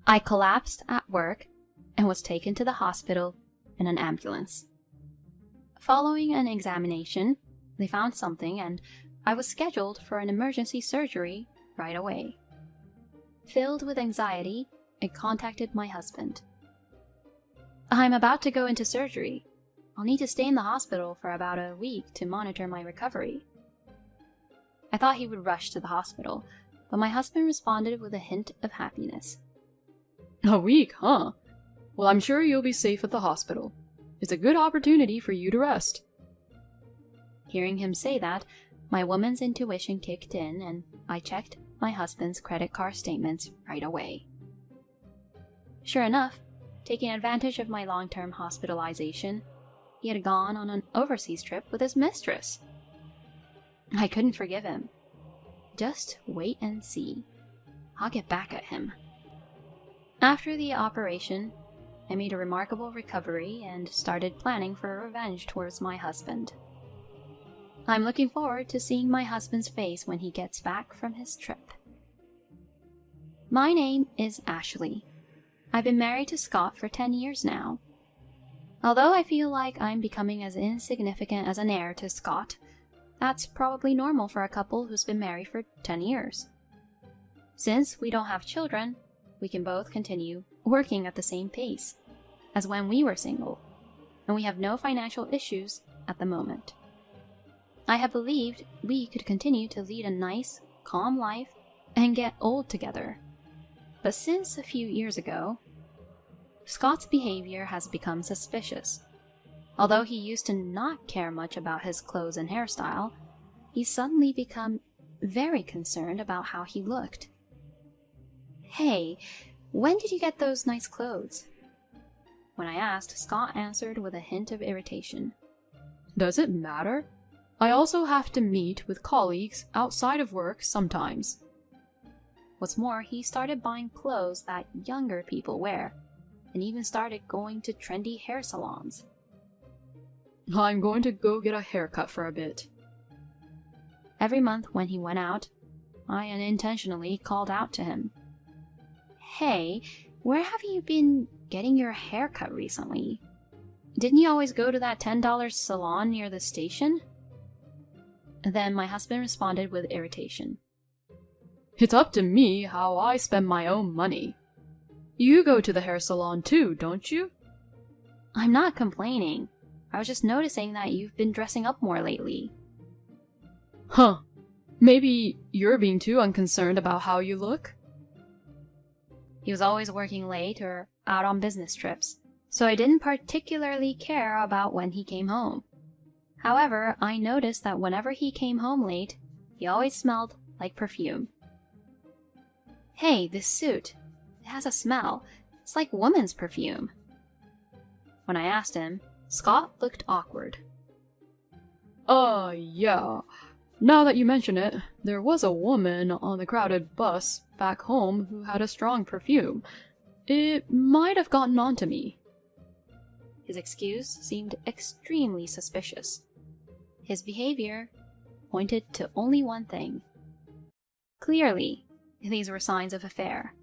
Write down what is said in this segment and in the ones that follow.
I collapsed at work and was taken to the hospital in an ambulance. Following an examination, they found something and I was scheduled for an emergency surgery right away. Filled with anxiety, I contacted my husband. I'm about to go into surgery. I'll need to stay in the hospital for about a week to monitor my recovery. I thought he would rush to the hospital, but my husband responded with a hint of happiness. A week, huh? Well, I'm sure you'll be safe at the hospital. It's a good opportunity for you to rest. Hearing him say that, my woman's intuition kicked in and I checked my husband's credit card statements right away. Sure enough, taking advantage of my long-term hospitalization, he had gone on an overseas trip with his mistress. I couldn't forgive him. Just wait and see. I'll get back at him. After the operation, I made a remarkable recovery and started planning for revenge towards my husband. I'm looking forward to seeing my husband's face when he gets back from his trip. My name is Ashley. I've been married to Scott for 10 years now. Although I feel like I'm becoming as insignificant as an heir to Scott, that's probably normal for a couple who's been married for 10 years. Since we don't have children, we can both continue working at the same pace as when we were single, and we have no financial issues at the moment. I have believed we could continue to lead a nice, calm life and get old together. But since a few years ago, Scott's behavior has become suspicious. Although he used to not care much about his clothes and hairstyle, he's suddenly become very concerned about how he looked. Hey, when did you get those nice clothes? When I asked, Scott answered with a hint of irritation. Does it matter? I also have to meet with colleagues outside of work sometimes. What's more, he started buying clothes that younger people wear, and even started going to trendy hair salons. I'm going to go get a haircut for a bit. Every month when he went out, I unintentionally called out to him. Hey, where have you been getting your hair cut recently? Didn't you always go to that $10 salon near the station? Then my husband responded with irritation. It's up to me how I spend my own money. You go to the hair salon too, don't you? I'm not complaining. I was just noticing that you've been dressing up more lately. Huh. Maybe you're being too unconcerned about how you look? He was always working late or out on business trips, so I didn't particularly care about when he came home. However, I noticed that whenever he came home late, he always smelled like perfume. Hey, this suit. It has a smell. It's like woman's perfume. When I asked him, Scott looked awkward. Yeah. Now that you mention it, there was a woman on the crowded bus back home who had a strong perfume. It might have gotten onto me. His excuse seemed extremely suspicious. His behavior pointed to only one thing. Clearly, these were signs of affair.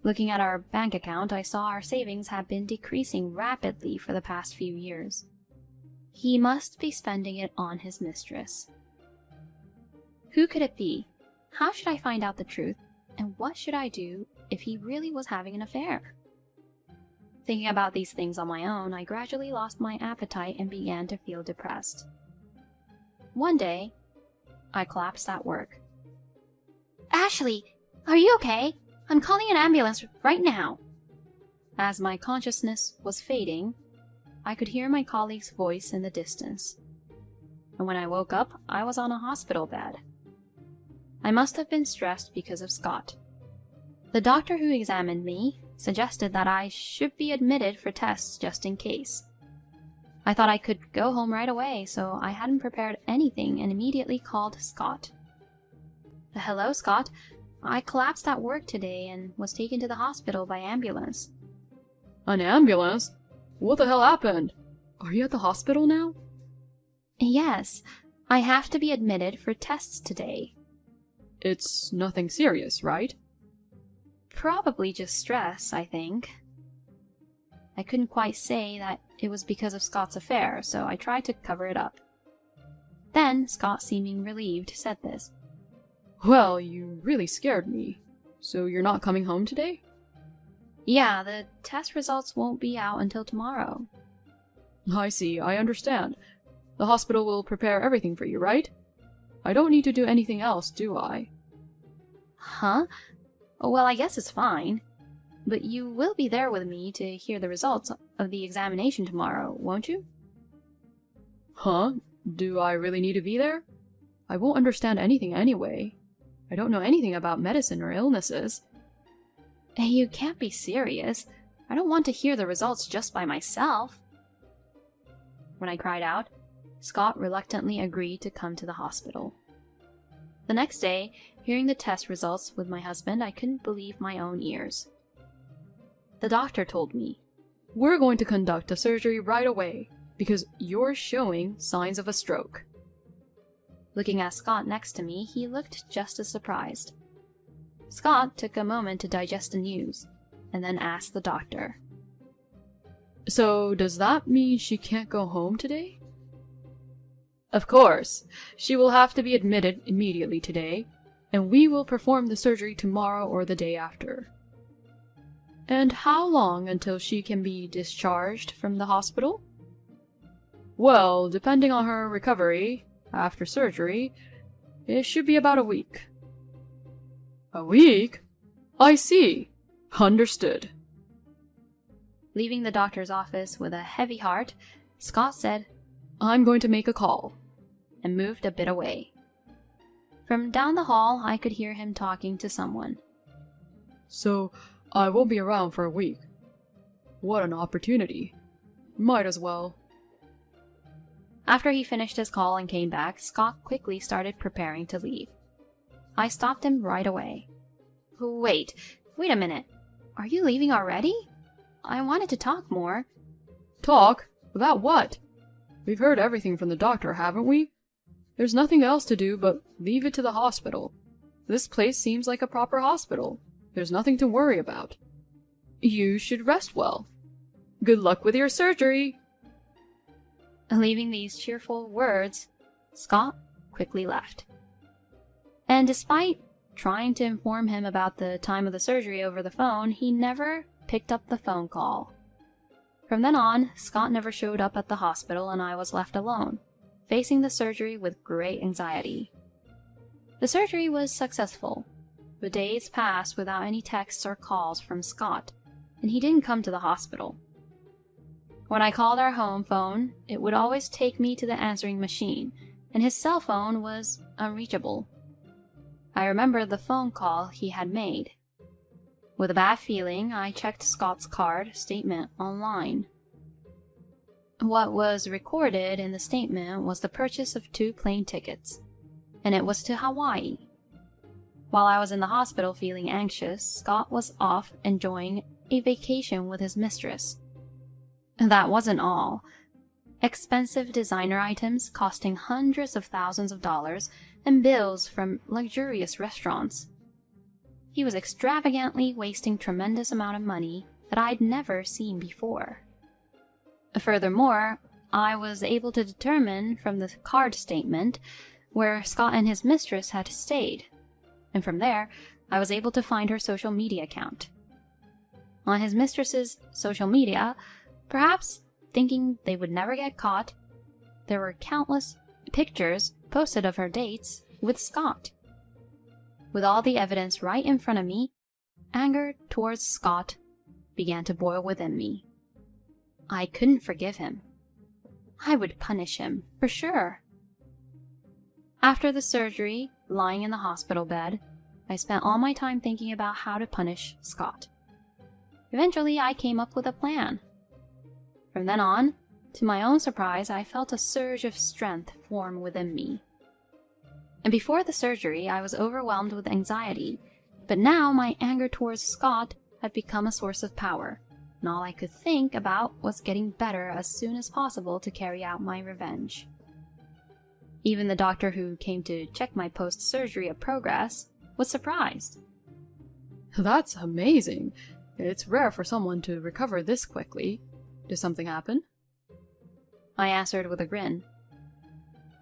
Looking at our bank account, I saw our savings had been decreasing rapidly for the past few years. He must be spending it on his mistress. Who could it be? How should I find out the truth? And what should I do if he really was having an affair? Thinking about these things on my own, I gradually lost my appetite and began to feel depressed. One day, I collapsed at work. Ashley, are you okay? I'm calling an ambulance right now. As my consciousness was fading, I could hear my colleague's voice in the distance. And when I woke up, I was on a hospital bed. I must have been stressed because of Scott. The doctor who examined me suggested that I should be admitted for tests just in case. I thought I could go home right away, so I hadn't prepared anything and immediately called Scott. Hello, Scott. I collapsed at work today and was taken to the hospital by ambulance. An ambulance? What the hell happened? Are you at the hospital now? Yes, I have to be admitted for tests today. It's nothing serious, right? Probably just stress, I think. I couldn't quite say that it was because of Scott's affair, so I tried to cover it up. Then, Scott, seeming relieved, said this. Well, you really scared me. So you're not coming home today? Yeah, the test results won't be out until tomorrow. I see, I understand. The hospital will prepare everything for you, right? I don't need to do anything else, do I? Huh? Well, I guess it's fine. But you will be there with me to hear the results of the examination tomorrow, won't you? Huh? Do I really need to be there? I won't understand anything anyway. I don't know anything about medicine or illnesses. Hey, you can't be serious. I don't want to hear the results just by myself. When I cried out, Scott reluctantly agreed to come to the hospital. The next day, hearing the test results with my husband, I couldn't believe my own ears. The doctor told me, We're going to conduct a surgery right away, because you're showing signs of a stroke. Looking at Scott next to me, he looked just as surprised. Scott took a moment to digest the news, and then asked the doctor. So, does that mean she can't go home today? Of course. She will have to be admitted immediately today, and we will perform the surgery tomorrow or the day after. And how long until she can be discharged from the hospital? Well, depending on her recovery after surgery, it should be about a week. A week? I see. Understood. Leaving the doctor's office with a heavy heart, Scott said, I'm going to make a call, and moved a bit away. From down the hall, I could hear him talking to someone. So, I won't be around for a week. What an opportunity. Might as well. After he finished his call and came back, Scott quickly started preparing to leave. I stopped him right away. Wait a minute. Are you leaving already? I wanted to talk more. Talk? About what? We've heard everything from the doctor, haven't we? There's nothing else to do but leave it to the hospital. This place seems like a proper hospital. There's nothing to worry about. You should rest well. Good luck with your surgery. Leaving these cheerful words, Scott quickly left. And despite trying to inform him about the time of the surgery over the phone, he never picked up the phone call. From then on, Scott never showed up at the hospital, and I was left alone, facing the surgery with great anxiety. The surgery was successful, but days passed without any texts or calls from Scott, and he didn't come to the hospital. When I called our home phone, it would always take me to the answering machine, and his cell phone was unreachable. I remembered the phone call he had made. With a bad feeling, I checked Scott's card statement online. What was recorded in the statement was the purchase of 2 plane tickets, and it was to Hawaii. While I was in the hospital feeling anxious, Scott was off enjoying a vacation with his mistress. That wasn't all. Expensive designer items costing hundreds of thousands of dollars and bills from luxurious restaurants. He was extravagantly wasting tremendous amount of money that I'd never seen before. Furthermore, I was able to determine from the card statement where Scott and his mistress had stayed, and from there, I was able to find her social media account. On his mistress's social media, perhaps thinking they would never get caught, there were countless pictures posted of her dates with Scott. With all the evidence right in front of me, anger towards Scott began to boil within me. I couldn't forgive him. I would punish him, for sure. After the surgery, lying in the hospital bed, I spent all my time thinking about how to punish Scott. Eventually, I came up with a plan. From then on, to my own surprise, I felt a surge of strength form within me. And before the surgery, I was overwhelmed with anxiety, but now my anger towards Scott had become a source of power, and all I could think about was getting better as soon as possible to carry out my revenge. Even the doctor who came to check my post-surgery progress was surprised. That's amazing. It's rare for someone to recover this quickly. Did something happen? I answered with a grin.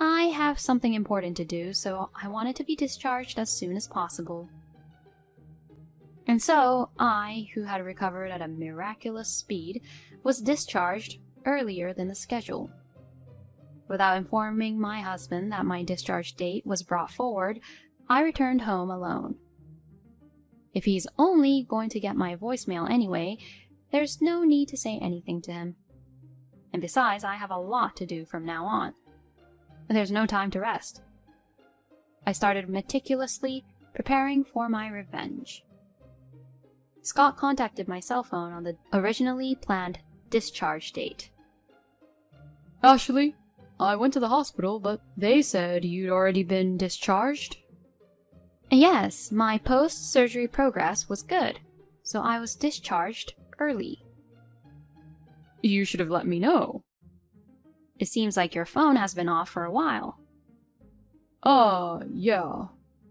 I have something important to do, so I wanted to be discharged as soon as possible. And so, I, who had recovered at a miraculous speed, was discharged earlier than the schedule. Without informing my husband that my discharge date was brought forward, I returned home alone. If he's only going to get my voicemail anyway, there's no need to say anything to him. And besides, I have a lot to do from now on. And there's no time to rest. I started meticulously preparing for my revenge. Scott contacted my cell phone on the originally planned discharge date. Ashley, I went to the hospital, but they said you'd already been discharged. Yes, my post-surgery progress was good, so I was discharged early. You should have let me know. It seems like your phone has been off for a while. Yeah.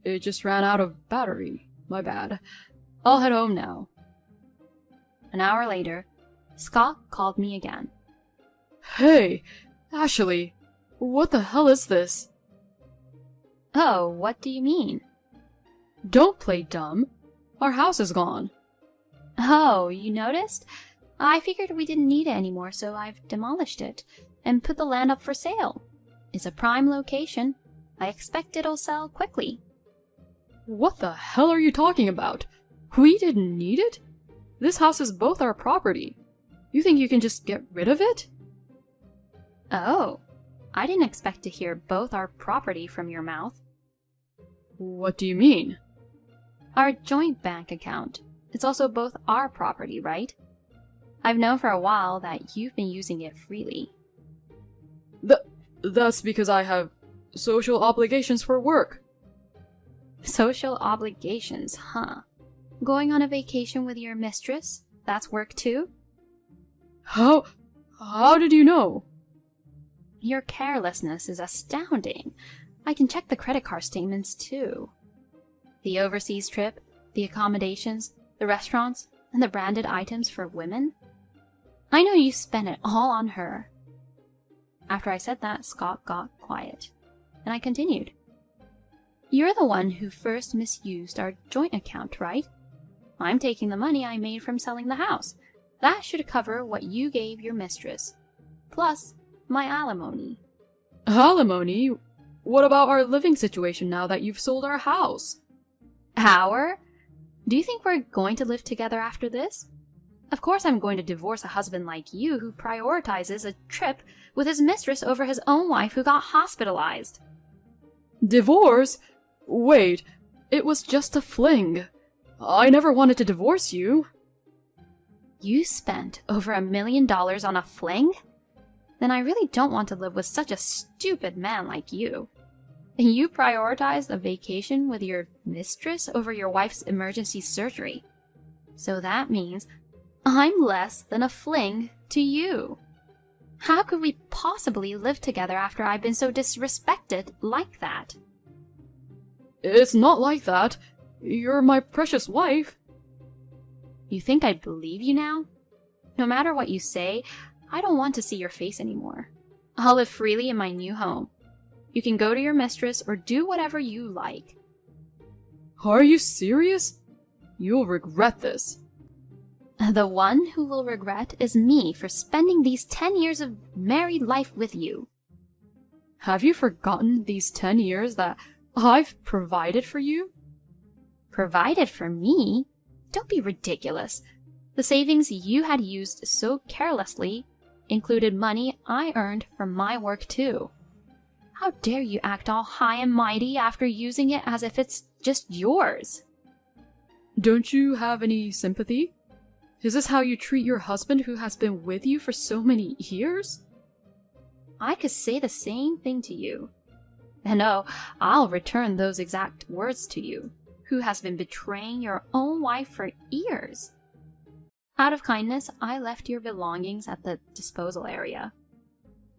It just ran out of battery. My bad. I'll head home now. An hour later, Scott called me again. Hey, Ashley, what the hell is this? Oh, what do you mean? Don't play dumb. Our house is gone. Oh, you noticed? I figured we didn't need it anymore, so I've demolished it and put the land up for sale. It's a prime location. I expect it'll sell quickly. What the hell are you talking about? We didn't need it? This house is both our property. You think you can just get rid of it? Oh, I didn't expect to hear both our property from your mouth. What do you mean? Our joint bank account. It's also both our property, right? I've known for a while that you've been using it freely. That's because I have social obligations for work. Social obligations, huh? Going on a vacation with your mistress? That's work too? How did you know? Your carelessness is astounding. I can check the credit card statements too. The overseas trip, the accommodations, the restaurants, and the branded items for women. I know you spent it all on her. After I said that, Scott got quiet, and I continued. You're the one who first misused our joint account, right? I'm taking the money I made from selling the house. That should cover what you gave your mistress, plus my alimony. Alimony? What about our living situation now that you've sold our house? Our? Do you think we're going to live together after this? Of course I'm going to divorce a husband like you who prioritizes a trip with his mistress over his own wife who got hospitalized. Divorce? Wait, it was just a fling. I never wanted to divorce you. You spent over $1 million on a fling? Then I really don't want to live with such a stupid man like you. And you prioritized a vacation with your mistress over your wife's emergency surgery. So that means I'm less than a fling to you. How could we possibly live together after I've been so disrespected like that? It's not like that. You're my precious wife. You think I'd believe you now? No matter what you say, I don't want to see your face anymore. I'll live freely in my new home. You can go to your mistress or do whatever you like. Are you serious? You'll regret this. The one who will regret is me for spending these 10 years of married life with you. Have you forgotten these 10 years that I've provided for you? Provided for me? Don't be ridiculous. The savings you had used so carelessly included money I earned from my work too. How dare you act all high and mighty after using it as if it's just yours? Don't you have any sympathy? Is this how you treat your husband who has been with you for so many years? I could say the same thing to you. And oh, I'll return those exact words to you, who has been betraying your own wife for years. Out of kindness, I left your belongings at the disposal area.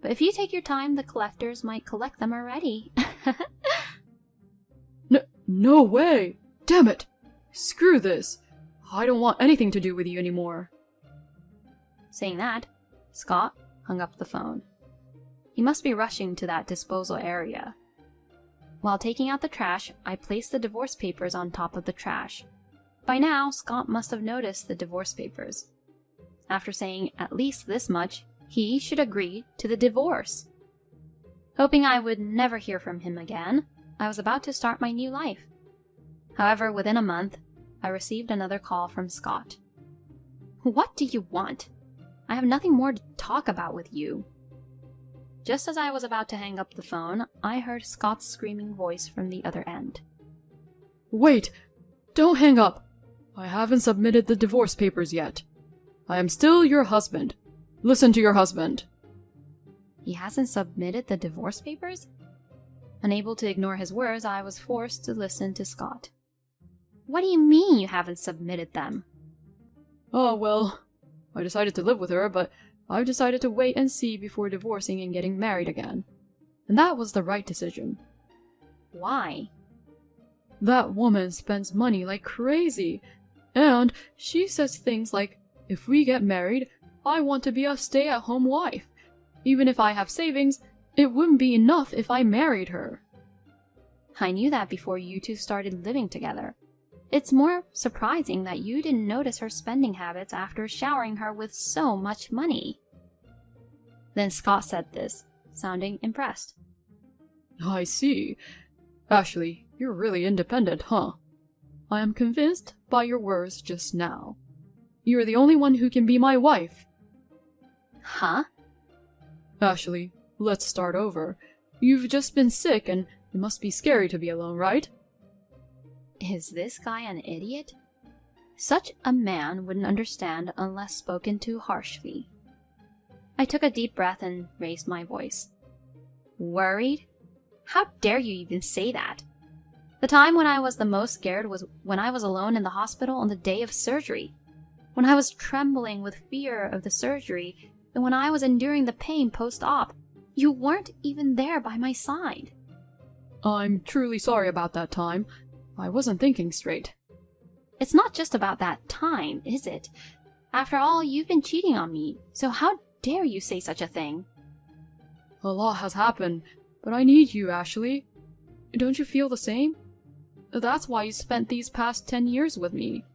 But if you take your time, the collectors might collect them already. No way! Damn it! Screw this! I don't want anything to do with you anymore. Saying that, Scott hung up the phone. He must be rushing to that disposal area. While taking out the trash, I placed the divorce papers on top of the trash. By now, Scott must have noticed the divorce papers. After saying at least this much, he should agree to the divorce. Hoping I would never hear from him again, I was about to start my new life. However, within a month, I received another call from Scott. "What do you want? I have nothing more to talk about with you." Just as I was about to hang up the phone, I heard Scott's screaming voice from the other end. Wait! Don't hang up! I haven't submitted the divorce papers yet. I am still your husband. Listen to your husband. He hasn't submitted the divorce papers? Unable to ignore his words, I was forced to listen to Scott. What do you mean you haven't submitted them? Oh, well, I decided to live with her, but I've decided to wait and see before divorcing and getting married again. And that was the right decision. Why? That woman spends money like crazy. And she says things like, if we get married, I want to be a stay-at-home wife. Even if I have savings, it wouldn't be enough if I married her. I knew that before you two started living together. It's more surprising that you didn't notice her spending habits after showering her with so much money. Then Scott said this, sounding impressed. I see. Ashley, you're really independent, huh? I am convinced by your words just now. You're the only one who can be my wife. Huh? Ashley, let's start over. You've just been sick and it must be scary to be alone, right? Is this guy an idiot? Such a man wouldn't understand unless spoken to harshly. I took a deep breath and raised my voice. Worried? How dare you even say that? The time when I was the most scared was when I was alone in the hospital on the day of surgery. When I was trembling with fear of the surgery, and when I was enduring the pain post-op. You weren't even there by my side. I'm truly sorry about that time. I wasn't thinking straight. It's not just about that time, is it? After all, you've been cheating on me, so how dare you say such a thing? A lot has happened, but I need you, Ashley. Don't you feel the same? That's why you spent these past 10 years with me.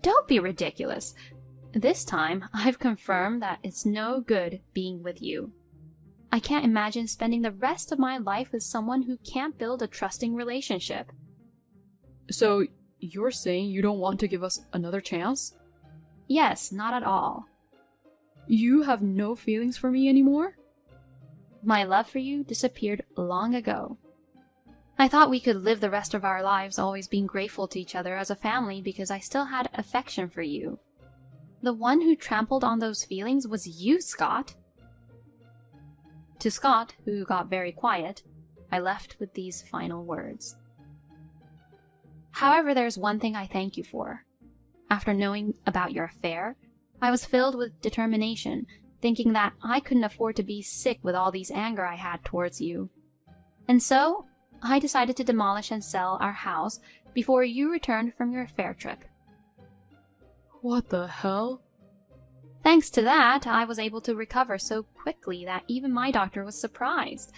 Don't be ridiculous. This time, I've confirmed that it's no good being with you. I can't imagine spending the rest of my life with someone who can't build a trusting relationship. So, you're saying you don't want to give us another chance? Yes, not at all. You have no feelings for me anymore? My love for you disappeared long ago. I thought we could live the rest of our lives always being grateful to each other as a family because I still had affection for you. The one who trampled on those feelings was you, Scott. To Scott, who got very quiet, I left with these final words. However, there's one thing I thank you for. After knowing about your affair, I was filled with determination, thinking that I couldn't afford to be sick with all these anger I had towards you. And so, I decided to demolish and sell our house before you returned from your affair trip. What the hell? Thanks to that, I was able to recover so quickly that even my doctor was surprised.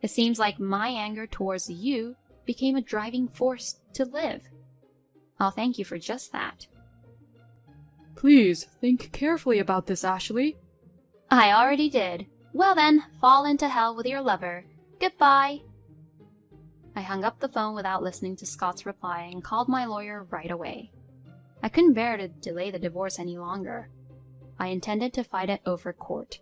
It seems like my anger towards you became a driving force to live. I'll thank you for just that. Please, think carefully about this, Ashley. I already did. Well then, fall into hell with your lover. Goodbye. I hung up the phone without listening to Scott's reply and called my lawyer right away. I couldn't bear to delay the divorce any longer. I intended to fight it over court.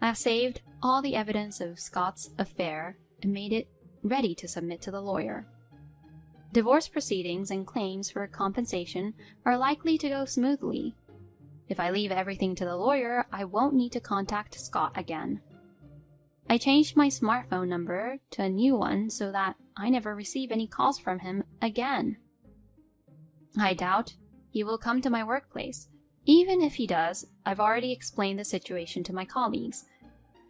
I have saved all the evidence of Scott's affair and made it ready to submit to the lawyer. Divorce proceedings and claims for compensation are likely to go smoothly. If I leave everything to the lawyer, I won't need to contact Scott again. I changed my smartphone number to a new one so that I never receive any calls from him again. I doubt he will come to my workplace. Even if he does, I've already explained the situation to my colleagues.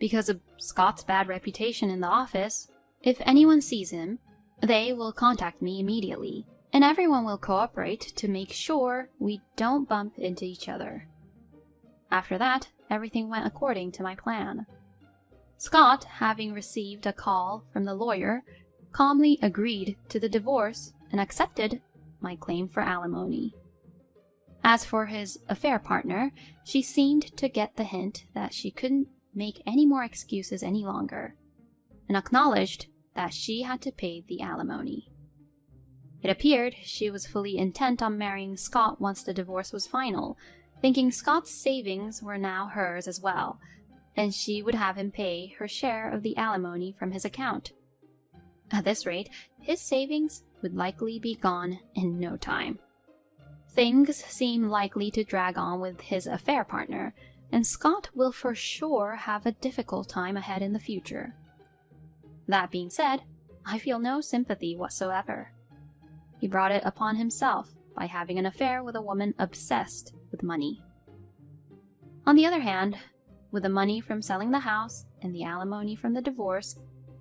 Because of Scott's bad reputation in the office, if anyone sees him, they will contact me immediately, and everyone will cooperate to make sure we don't bump into each other. After that, everything went according to my plan. Scott, having received a call from the lawyer, calmly agreed to the divorce and accepted my claim for alimony. As for his affair partner, she seemed to get the hint that she couldn't make any more excuses any longer, and acknowledged that she had to pay the alimony. It appeared she was fully intent on marrying Scott once the divorce was final, thinking Scott's savings were now hers as well, and she would have him pay her share of the alimony from his account. At this rate, his savings would likely be gone in no time. Things seem likely to drag on with his affair partner, and Scott will for sure have a difficult time ahead in the future. That being said, I feel no sympathy whatsoever. He brought it upon himself by having an affair with a woman obsessed with money. On the other hand, with the money from selling the house and the alimony from the divorce,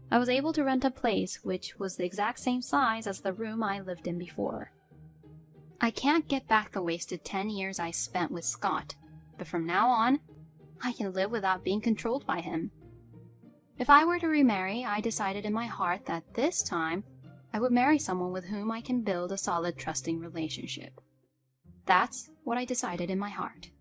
I was able to rent a place which was the exact same size as the room I lived in before. I can't get back the wasted 10 years I spent with Scott, but from now on, I can live without being controlled by him. If I were to remarry, I decided in my heart that this time I would marry someone with whom I can build a solid, trusting relationship. That's what I decided in my heart.